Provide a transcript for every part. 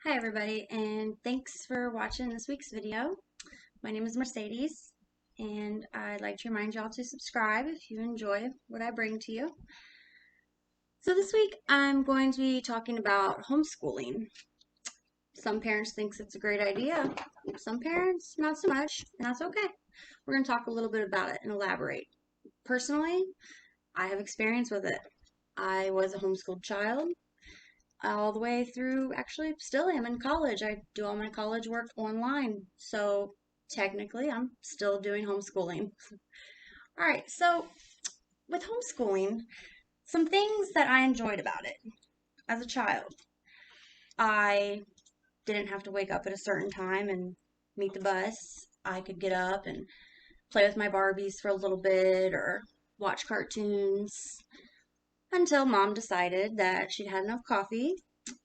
Hi everybody, and thanks for watching this week's video. My name is Mercedes, and I'd like to remind y'all to subscribe if you enjoy what I bring to you. So this week I'm going to be talking about homeschooling. Some parents think it's a great idea, some parents not so much, and that's okay. We're going to talk a little bit about it and elaborate. Personally, I have experience with it. I was a homeschooled child all the way through, actually still am in college. I do all my college work online. So technically I'm still doing homeschooling. All right, so with homeschooling, some things that I enjoyed about it as a child. I didn't have to wake up at a certain time and meet the bus. I could get up and play with my Barbies for a little bit or watch cartoons until mom decided that she'd had enough coffee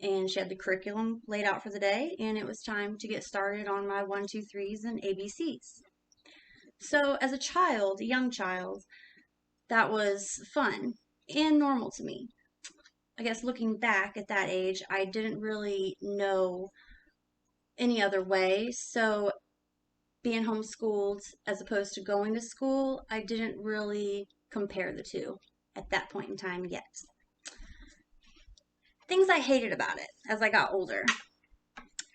and she had the curriculum laid out for the day and it was time to get started on my 1, 2, 3s and ABCs. So as a child, a young child, that was fun and normal to me. I guess looking back at that age, I didn't really know any other way. So being homeschooled as opposed to going to school, I didn't really compare the two at that point in time yet. Things I hated about it as I got older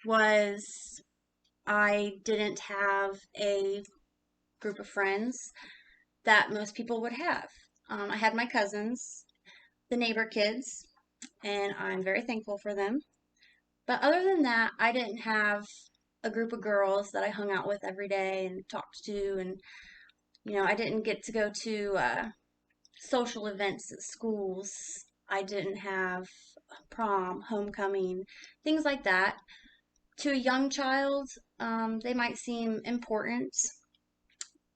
was I didn't have a group of friends that most people would have. I had my cousins, the neighbor kids, and I'm very thankful for them. But other than that, I didn't have a group of girls that I hung out with every day and talked to. And, I didn't get to go to social events at schools. I didn't have prom, homecoming, things like that. To a young child, they might seem important,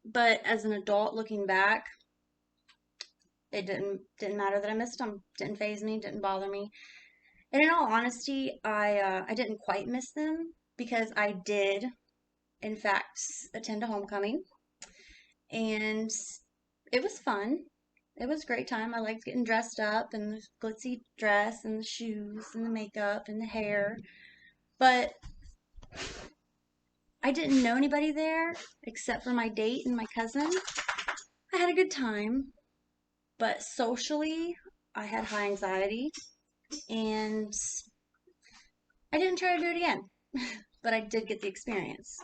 but as an adult looking back, it didn't matter that I missed them. Didn't faze me, didn't bother me. And in all honesty, I didn't quite miss them because I did, in fact, attend a homecoming, and it was fun. It was a great time. I liked getting dressed up and the glitzy dress and the shoes and the makeup and the hair. But I didn't know anybody there except for my date and my cousin. I had a good time, but socially, I had high anxiety and I didn't try to do it again, but I did get the experience.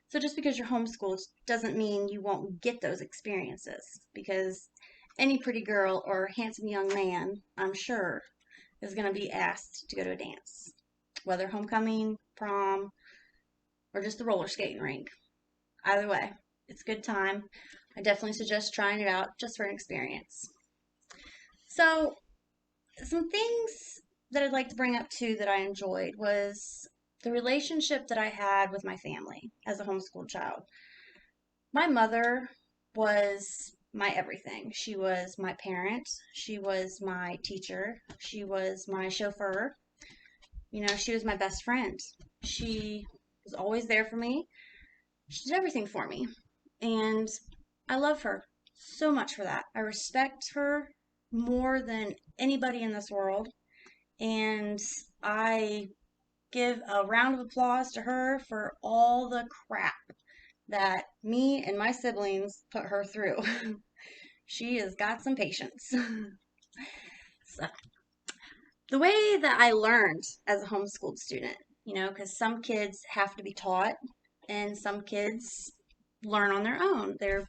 So just because you're homeschooled doesn't mean you won't get those experiences because any pretty girl or handsome young man, I'm sure, is going to be asked to go to a dance, whether homecoming, prom, or just the roller skating rink. Either way, it's a good time. I definitely suggest trying it out just for an experience. So, some things that I'd like to bring up too that I enjoyed was the relationship that I had with my family as a homeschooled child. My mother was my everything. She was my parent, she was my teacher, she was my chauffeur. She was my best friend. She was always there for me. She did everything for me. And I love her so much for that. I respect her more than anybody in this world. And I give a round of applause to her for all the crap that me and my siblings put her through. She has got some patience. So, the way that I learned as a homeschooled student, because some kids have to be taught and some kids learn on their own. They're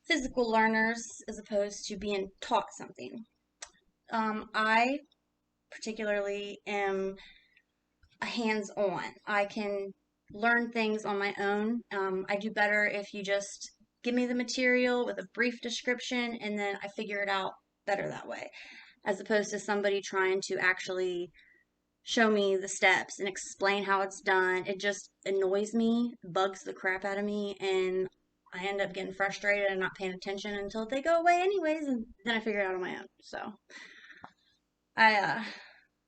physical learners as opposed to being taught something. I particularly am a hands-on. I can learn things on my own. I do better if you just give me the material with a brief description and then I figure it out better that way, as opposed to somebody trying to actually show me the steps and explain how it's done. It just annoys me, bugs the crap out of me, and I end up getting frustrated and not paying attention until they go away anyways, and then I figure it out on my own. So I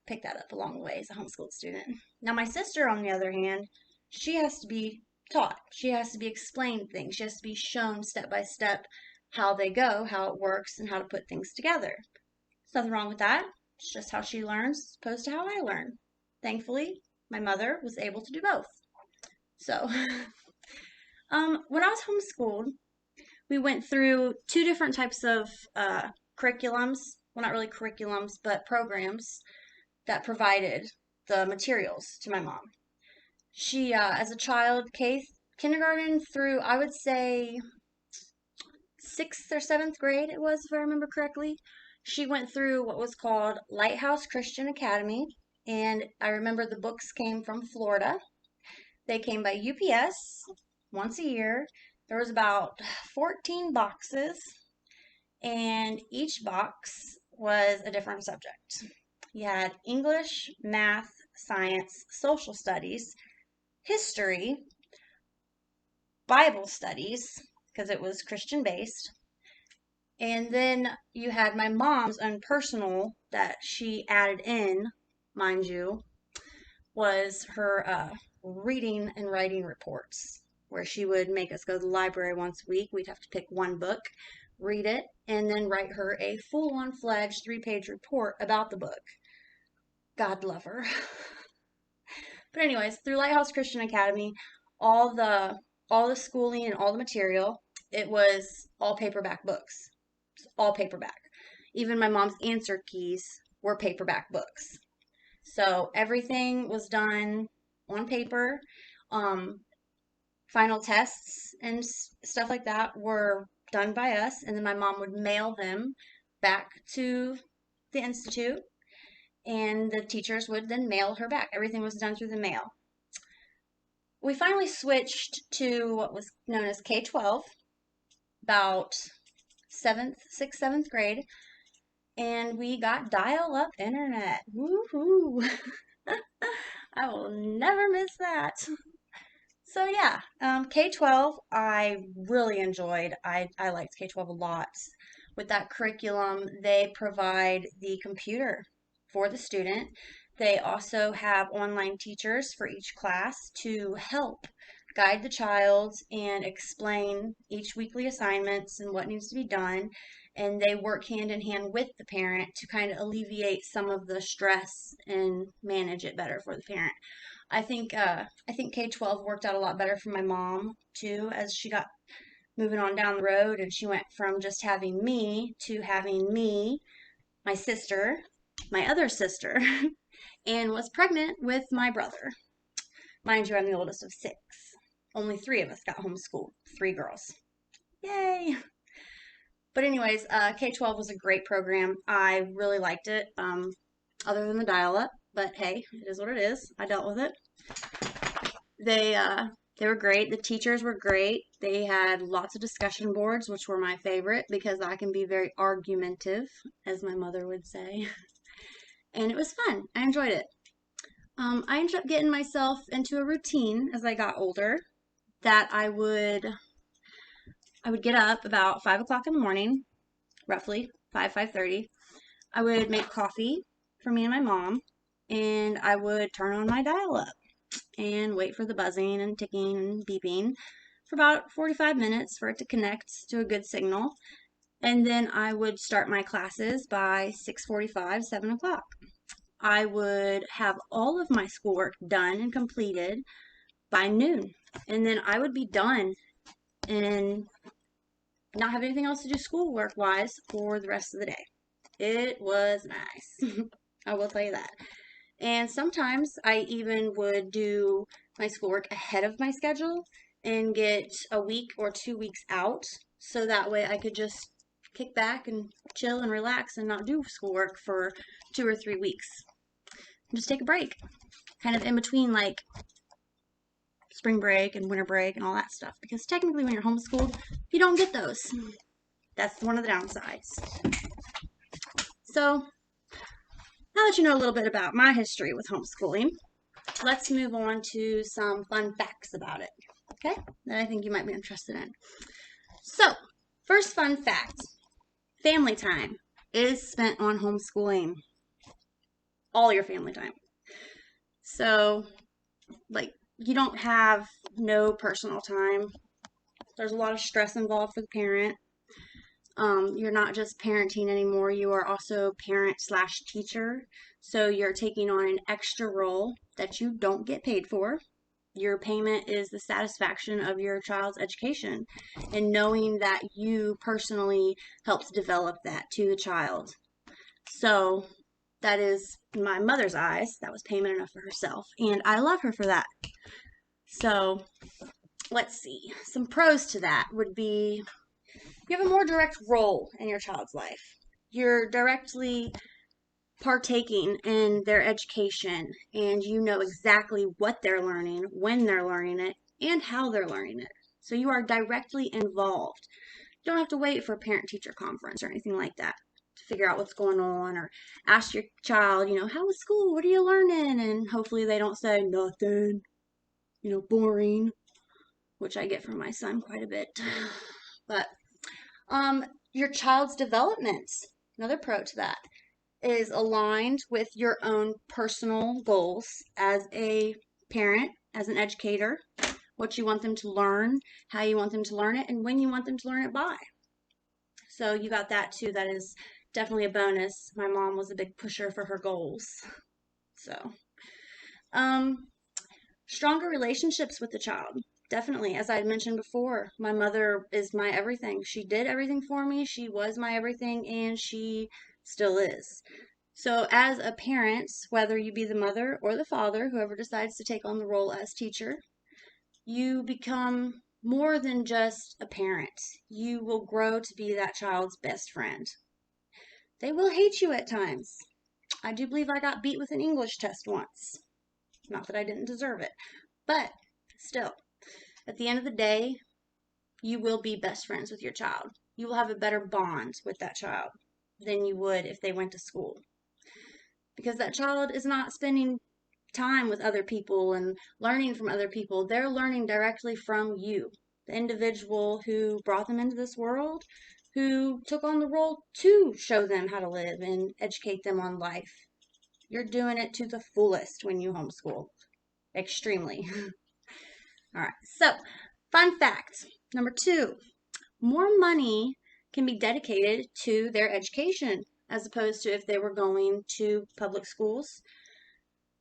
picked that up along the way as a homeschooled student. Now my sister, on the other hand, she has to be taught. She has to be explained things. She has to be shown step by step how they go, how it works, and how to put things together. There's nothing wrong with that. It's just how she learns, as opposed to how I learn. Thankfully, my mother was able to do both. So, when I was homeschooled, we went through two different types of curriculums. Well, not really curriculums, but programs that provided the materials to my mom. She, as a child, kindergarten through, I would say, sixth or seventh grade, it was, if I remember correctly. She went through what was called Lighthouse Christian Academy, and I remember the books came from Florida. They came by UPS once a year. There was about 14 boxes, and each box was a different subject. You had English, math, science, social studies, history, Bible studies, because it was Christian based. And then you had my mom's own personal that she added in, mind you, was her reading and writing reports, where she would make us go to the library once a week. We'd have to pick one book, read it, and then write her a full-on fledged 3-page report about the book. God love her. But anyways, through Lighthouse Christian Academy, all the schooling and all the material, it was all paperback books. All paperback. Even my mom's answer keys were paperback books. So everything was done on paper. Final tests and stuff like that were done by us, and then my mom would mail them back to the institute, and the teachers would then mail her back. Everything was done through the mail. We finally switched to what was known as K-12 about 6th, 7th grade, and we got dial-up internet. Woohoo! I will never miss that. So yeah, K-12 I really enjoyed. I liked K-12 a lot. With that curriculum, they provide the computer for the student. They also have online teachers for each class to help guide the child and explain each weekly assignments and what needs to be done. And they work hand in hand with the parent to kind of alleviate some of the stress and manage it better for the parent. I think K-12 worked out a lot better for my mom too, as she got moving on down the road, and she went from just having me to having me, my sister, my other sister, and was pregnant with my brother. Mind you, I'm the oldest of 6. Only 3 of us got homeschooled, 3 girls. Yay! But anyways, K-12 was a great program. I really liked it, other than the dial-up. But hey, it is what it is. I dealt with it. They were great. The teachers were great. They had lots of discussion boards, which were my favorite because I can be very argumentative, as my mother would say. And it was fun. I enjoyed it. I ended up getting myself into a routine as I got older that I would get up about 5 o'clock in the morning, roughly 5:30. I would make coffee for me and my mom, and I would turn on my dial-up and wait for the buzzing and ticking and beeping for about 45 minutes for it to connect to a good signal. And then I would start my classes by 6:45, 7 o'clock. I would have all of my schoolwork done and completed by noon. And then I would be done and not have anything else to do schoolwork-wise for the rest of the day. It was nice. I will tell you that. And sometimes I even would do my schoolwork ahead of my schedule and get a week or 2 weeks out, so that way I could just kick back and chill and relax and not do schoolwork for 2 or 3 weeks. And just take a break, kind of in between like spring break and winter break and all that stuff. Because technically when you're homeschooled, you don't get those. That's one of the downsides. So now that you know a little bit about my history with homeschooling, let's move on to some fun facts about it, okay, that I think you might be interested in. So, first fun fact, family time is spent on homeschooling. All your family time. So, like, you don't have no personal time. There's a lot of stress involved for the parent. You're not just parenting anymore, you are also parent slash teacher. So you're taking on an extra role that you don't get paid for. Your payment is the satisfaction of your child's education and knowing that you personally helped develop that to the child. So that is, in my mother's eyes, that was payment enough for herself. And I love her for that. So let's see. Some pros to that would be you have a more direct role in your child's life. You're directly partaking in their education and you know exactly what they're learning, when they're learning it, and how they're learning it. So you are directly involved. You don't have to wait for a parent-teacher conference or anything like that to figure out what's going on or ask your child, how was school? What are you learning? And hopefully they don't say nothing, boring, which I get from my son quite a bit. But your child's development, another pro to that, is aligned with your own personal goals as a parent, as an educator, what you want them to learn, how you want them to learn it, and when you want them to learn it by. So you got that too. That is definitely a bonus. My mom was a big pusher for her goals. So, um, stronger relationships with the child. Definitely. As I had mentioned before, my mother is my everything. She did everything for me. She was my everything, and she still is. So, as a parent, whether you be the mother or the father, whoever decides to take on the role as teacher, you become more than just a parent. You will grow to be that child's best friend. They will hate you at times. I do believe I got beat with an English test once. Not that I didn't deserve it, but still, at the end of the day, you will be best friends with your child. You will have a better bond with that child than you would if they went to school. Because that child is not spending time with other people and learning from other people. They're learning directly from you, the individual who brought them into this world, who took on the role to show them how to live and educate them on life. You're doing it to the fullest when you homeschool. Extremely. All right. So, fun fact number 2, more money can be dedicated to their education as opposed to if they were going to public schools.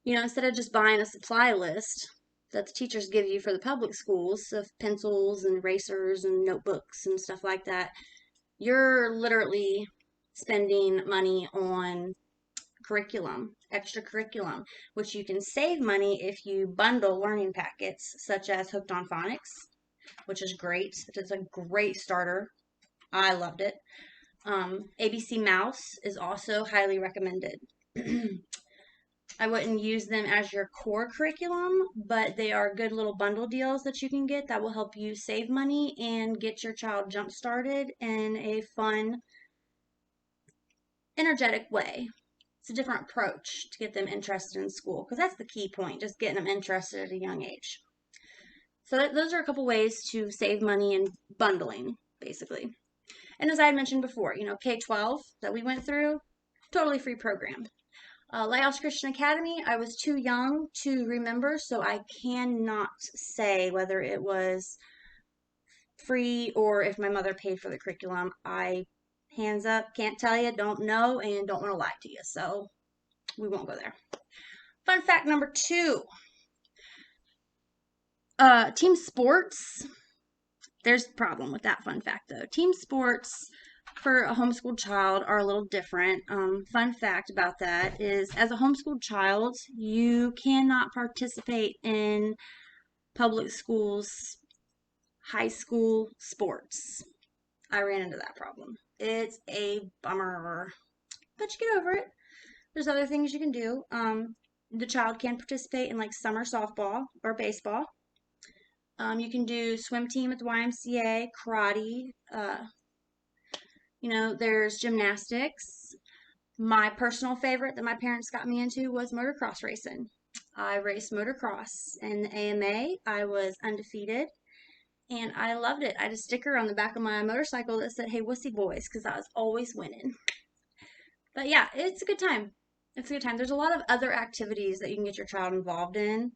Instead of just buying a supply list that the teachers give you for the public schools of pencils and erasers and notebooks and stuff like that, you're literally spending money on curriculum, extra curriculum, which you can save money if you bundle learning packets such as Hooked on Phonics, which is great. It's a great starter. I loved it. ABC Mouse is also highly recommended. I wouldn't use them as your core curriculum, but they are good little bundle deals that you can get that will help you save money and get your child jump started in a fun, energetic way. It's a different approach to get them interested in school because that's the key point, just getting them interested at a young age. So those are a couple ways to save money and bundling, basically. And as I had mentioned before, K-12 that we went through, totally free program. Lighthouse Christian Academy, I was too young to remember, so I cannot say whether it was free or if my mother paid for the curriculum. I, hands up, can't tell you, don't know, and don't want to lie to you, so we won't go there. Fun fact number 2, team sports. There's a problem with that fun fact, though. Team sports for a homeschooled child are a little different. Fun fact about that is as a homeschooled child, you cannot participate in public schools, high school sports. I ran into that problem. It's a bummer, but you get over it. There's other things you can do. The child can participate in like summer softball or baseball. You can do swim team at the YMCA, karate, there's gymnastics. My personal favorite that my parents got me into was motocross racing. I raced motocross in the AMA. I was undefeated and I loved it. I had a sticker on the back of my motorcycle that said, "Hey, Wussy Boys," because I was always winning. But yeah, it's a good time. It's a good time. There's a lot of other activities that you can get your child involved in.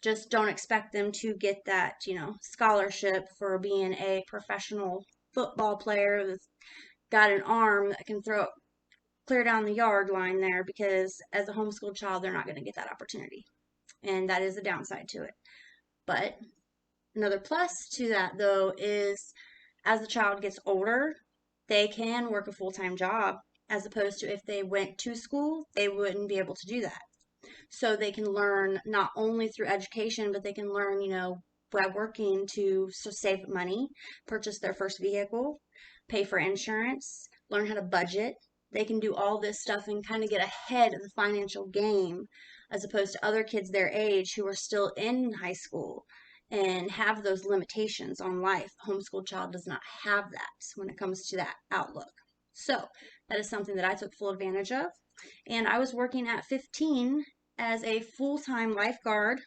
Just don't expect them to get that, scholarship for being a professional football player with got an arm that can throw it clear down the yard line there, because as a homeschooled child, they're not going to get that opportunity. And that is a downside to it. But another plus to that, though, is as the child gets older, they can work a full-time job, as opposed to if they went to school, they wouldn't be able to do that. So they can learn not only through education, but they can learn, by working to save money, purchase their first vehicle, pay for insurance, learn how to budget. They can do all this stuff and kind of get ahead of the financial game, as opposed to other kids their age who are still in high school and have those limitations on life. A homeschooled child does not have that when it comes to that outlook. So that is something that I took full advantage of. And I was working at 15 as a full-time lifeguard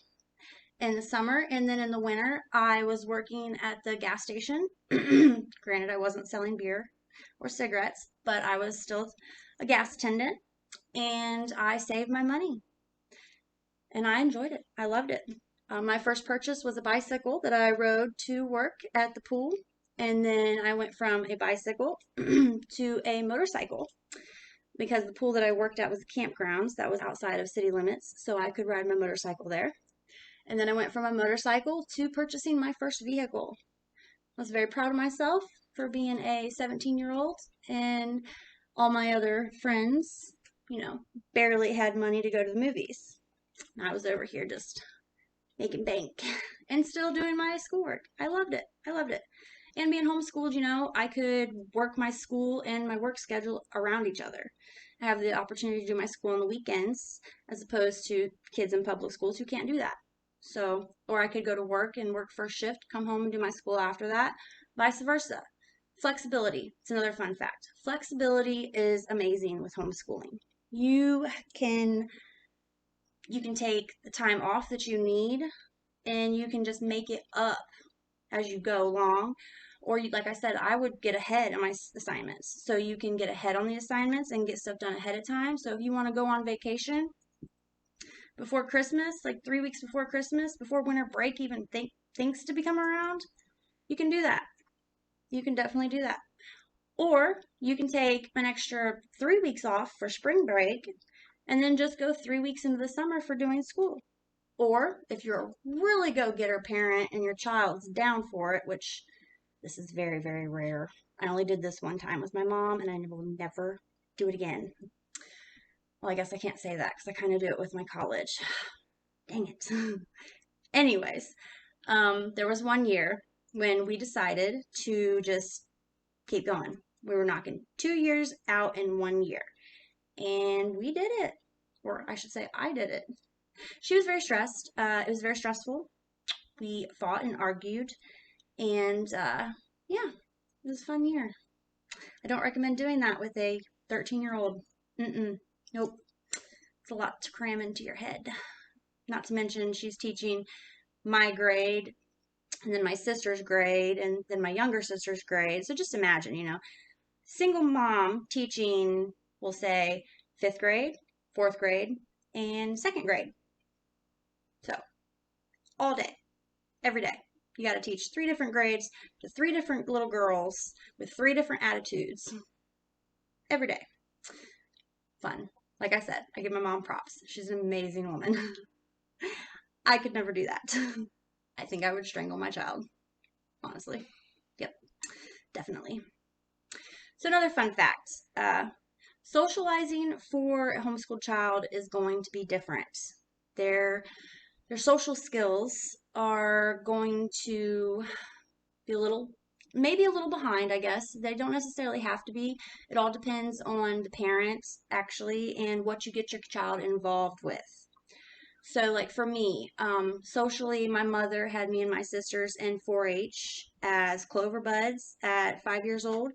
in the summer, and then in the winter I was working at the gas station. Granted, I wasn't selling beer or cigarettes, but I was still a gas attendant, and I saved my money, and I enjoyed it. I loved it. My first purchase was a bicycle that I rode to work at the pool, and then I went from a bicycle to a motorcycle, because the pool that I worked at was a campground that was outside of city limits, so I could ride my motorcycle there. And then I went from a motorcycle to purchasing my first vehicle. I was very proud of myself for being a 17-year-old, and all my other friends, barely had money to go to the movies. And I was over here just making bank and still doing my schoolwork. I loved it. I loved it. And being homeschooled, I could work my school and my work schedule around each other. I have the opportunity to do my school on the weekends, as opposed to kids in public schools who can't do that. So, or I could go to work and work first shift, come home and do my school after that, vice versa. Flexibility. It's another fun fact. Flexibility is amazing with homeschooling. You can you can take the time off that you need, and you can just make it up as you go along. Or like I said, I would get ahead on my assignments. So you can get ahead on the assignments and get stuff done ahead of time. So if you want to go on vacation before Christmas, like 3 weeks before Christmas, before winter break even thinks to become around, you can do that. You can definitely do that. Or you can take an extra 3 weeks off for spring break and then just go 3 weeks into the summer for doing school. Or if you're a really go-getter parent and your child's down for it, which this is very, very rare. I only did this one time with my mom, and I will never do it again. Well, I guess I can't say that because I kind of do it with my college. Dang it. Anyways, there was one year when we decided to just keep going. We were knocking 2 years out in 1 year. And we did it. Or I should say, I did it. She was very stressed. It was very stressful. We fought and argued. And yeah, it was a fun year. I don't recommend doing that with a 13-year-old. Nope. It's a lot to cram into your head. Not to mention, she's teaching my grade, and then my sister's grade, and then my younger sister's grade. So just imagine, single mom teaching, we'll say, 5th grade, 4th grade, and 2nd grade. So, all day, every day. You got to teach 3 different grades to 3 different little girls with 3 different attitudes every day. Fun. Like I said, I give my mom props. She's an amazing woman. I could never do that. I think I would strangle my child. Honestly. Yep. Definitely. So another fun fact. Socializing for a homeschooled child is going to be different. Their social skills are going to be maybe a little behind, I guess. They don't necessarily have to be. It all depends on the parents, actually, and what you get your child involved with. So, like for me, socially, my mother had me and my sisters in 4-H as Clover Buds at 5 years old,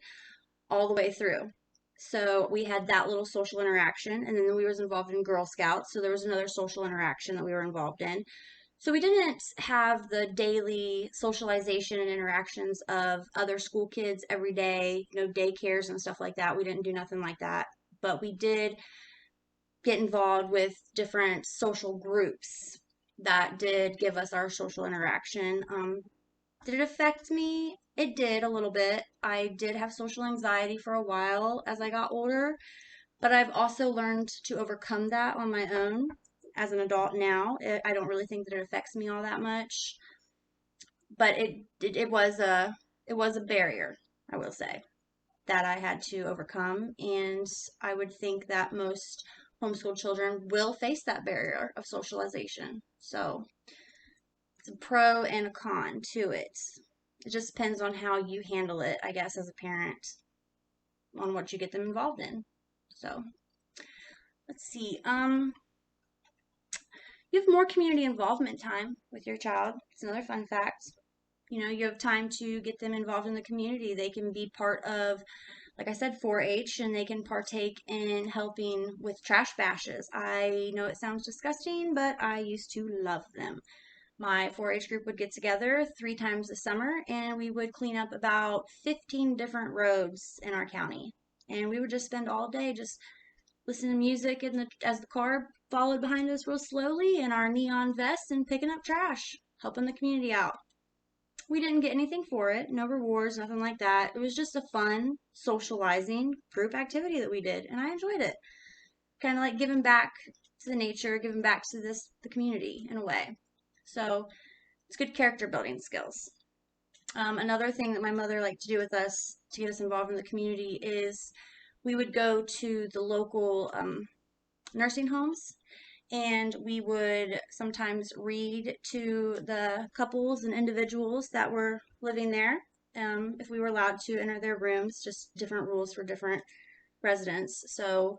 all the way through. So we had that little social interaction, and then we was involved in Girl Scouts, so there was another social interaction that we were involved in. So we didn't have the daily socialization and interactions of other school kids every day, daycares and stuff like that. We didn't do nothing like that, but we did get involved with different social groups that did give us our social interaction. Did it affect me? It did a little bit. I did have social anxiety for a while as I got older, but I've also learned to overcome that on my own as an adult now. I don't really think that it affects me all that much, but it was a barrier, I will say, that I had to overcome, and I would think that most homeschool children will face that barrier of socialization. So it's a pro and a con to it. It just depends on how you handle it, I guess, as a parent, on what you get them involved in. So let's see. You have more community involvement time with your child. It's another fun fact. You know, you have time to get them involved in the community. They can be part of, like I said, 4-H, and they can partake in helping with trash bashes. I know it sounds disgusting, but I used to love them. My 4-H group would get together 3 times a summer, and we would clean up about 15 different roads in our county. And we would just spend all day just listening to music as the car followed behind us real slowly in our neon vests and picking up trash, helping the community out. We didn't get anything for it, no rewards, nothing like that. It was just a fun, socializing group activity that we did, and I enjoyed it. Kind of like giving back to the nature, giving back to the community in a way. So it's good character building skills. Another thing that my mother liked to do with us to get us involved in the community is we would go to the local nursing homes, and we would sometimes read to the couples and individuals that were living there, if we were allowed to enter their rooms, just different rules for different residents. So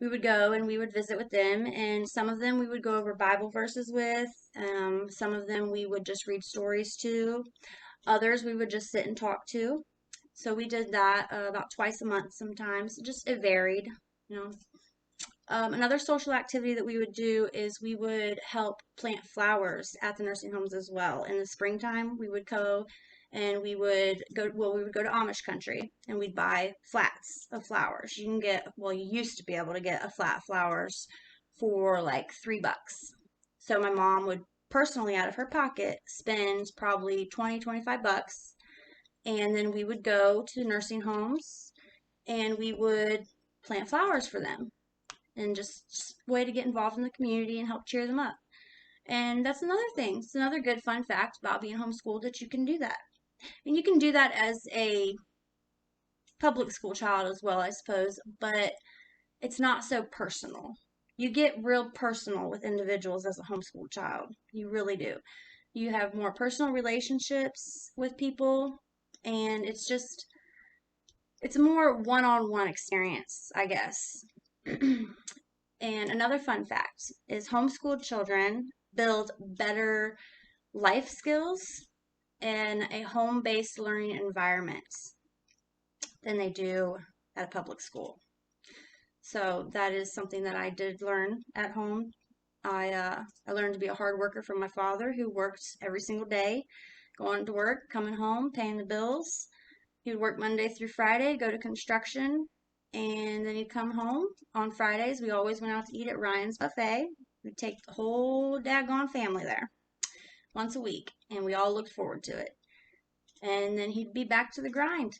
we would go and we would visit with them, and some of them we would go over Bible verses with. Some of them we would just read stories to. Others we would just sit and talk to. So we did that about twice a month sometimes. Just it varied, you know. Another social activity that we would do is we would help plant flowers at the nursing homes as well. In the springtime, we would go and we would go to Amish country and we'd buy flats of flowers. You can get, well, you used to be able to get a flat of flowers for like $3. So my mom would personally out of her pocket spend probably 20, 25 bucks, and then we would go to nursing homes and we would plant flowers for them, and just a way to get involved in the community and help cheer them up. And that's another thing. It's another good fun fact about being homeschooled, that you can do that. And you can do that as a public school child as well, I suppose, but it's not so personal. You get real personal with individuals as a homeschool child. You really do. You have more personal relationships with people, and it's a more one-on-one experience, I guess. And another fun fact is homeschooled children build better life skills in a home-based learning environment than they do at a public school. So that is something that I did learn at home. I learned to be a hard worker from my father, who worked every single day, going to work, coming home, paying the bills. He would work Monday through Friday, go to construction, and then he'd come home. On Fridays, we always went out to eat at Ryan's Buffet. We'd take the whole daggone family there once a week, and we all looked forward to it. And then he'd be back to the grind.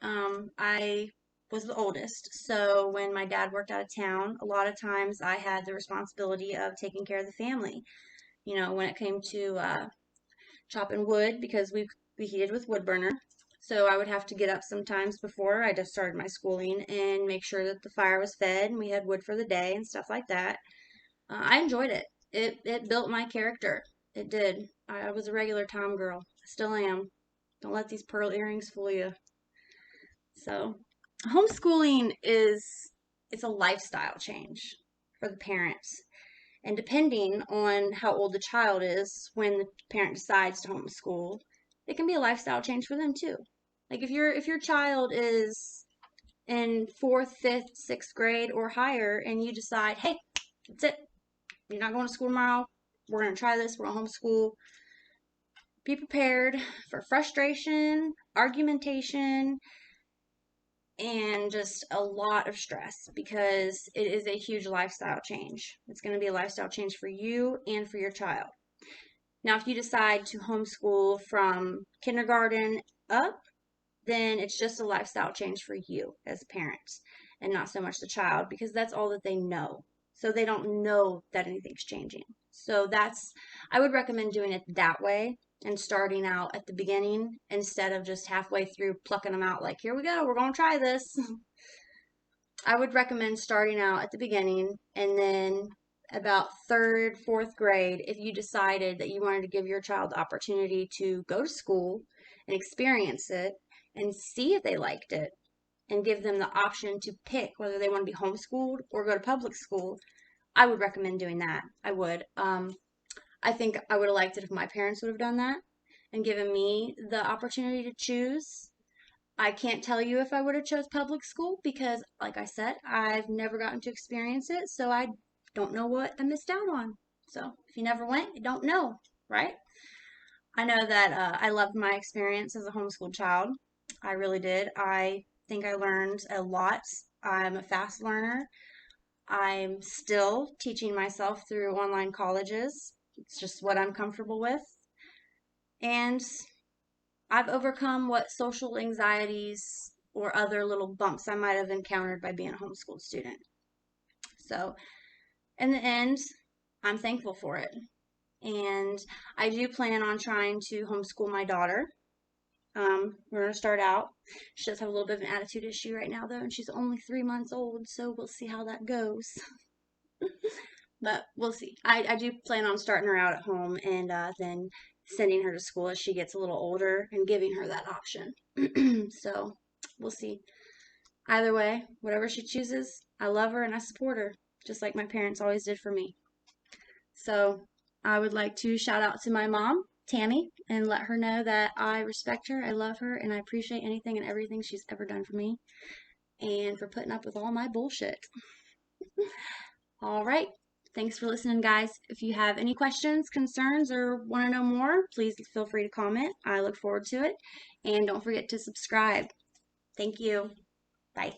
I was the oldest, so when my dad worked out of town, a lot of times I had the responsibility of taking care of the family. You know, when it came to chopping wood, because we heated with wood burner. So I would have to get up sometimes before I just started my schooling and make sure that the fire was fed and we had wood for the day and stuff like that. I enjoyed it. It built my character. It did. I was a regular Tom girl. Still am. Don't let these pearl earrings fool you. So, homeschooling it's a lifestyle change for the parents. And depending on how old the child is when the parent decides to homeschool, it can be a lifestyle change for them too. Like if your child is in fourth, fifth, sixth grade or higher, and you decide, hey, that's it, you're not going to school tomorrow, we're going to try this, we're going to homeschool. Be prepared for frustration, argumentation, and just a lot of stress, because it is a huge lifestyle change. It's going to be a lifestyle change for you and for your child. Now, if you decide to homeschool from kindergarten up, then it's just a lifestyle change for you as parents and not so much the child because that's all that they know. So they don't know that anything's changing. So I would recommend doing it that way and starting out at the beginning instead of just halfway through plucking them out like, here we go, we're going to try this. I would recommend starting out at the beginning and then about third, fourth grade, if you decided that you wanted to give your child the opportunity to go to school and experience it and see if they liked it and give them the option to pick whether they want to be homeschooled or go to public school, I would recommend doing that. I would. I think I would have liked it if my parents would have done that and given me the opportunity to choose. I can't tell you if I would have chose public school because, like I said, I've never gotten to experience it, so I don't know what I missed out on. So if you never went, you don't know, right? I know that I loved my experience as a homeschooled child. I really did. I think I learned a lot. I'm a fast learner. I'm still teaching myself through online colleges. It's just what I'm comfortable with. And I've overcome what social anxieties or other little bumps I might have encountered by being a homeschooled student. So, in the end, I'm thankful for it. And I do plan on trying to homeschool my daughter. We're going to start out. She does have a little bit of an attitude issue right now, though, and she's only 3 months old, so we'll see how that goes. But we'll see. I do plan on starting her out at home and then sending her to school as she gets a little older and giving her that option. So we'll see. Either way, whatever she chooses, I love her and I support her, just like my parents always did for me. So I would like to shout out to my mom, Tammy, and let her know that I respect her, I love her, and I appreciate anything and everything she's ever done for me and for putting up with all my bullshit. All right. Thanks for listening, guys. If you have any questions, concerns, or want to know more, please feel free to comment. I look forward to it. And don't forget to subscribe. Thank you. Bye.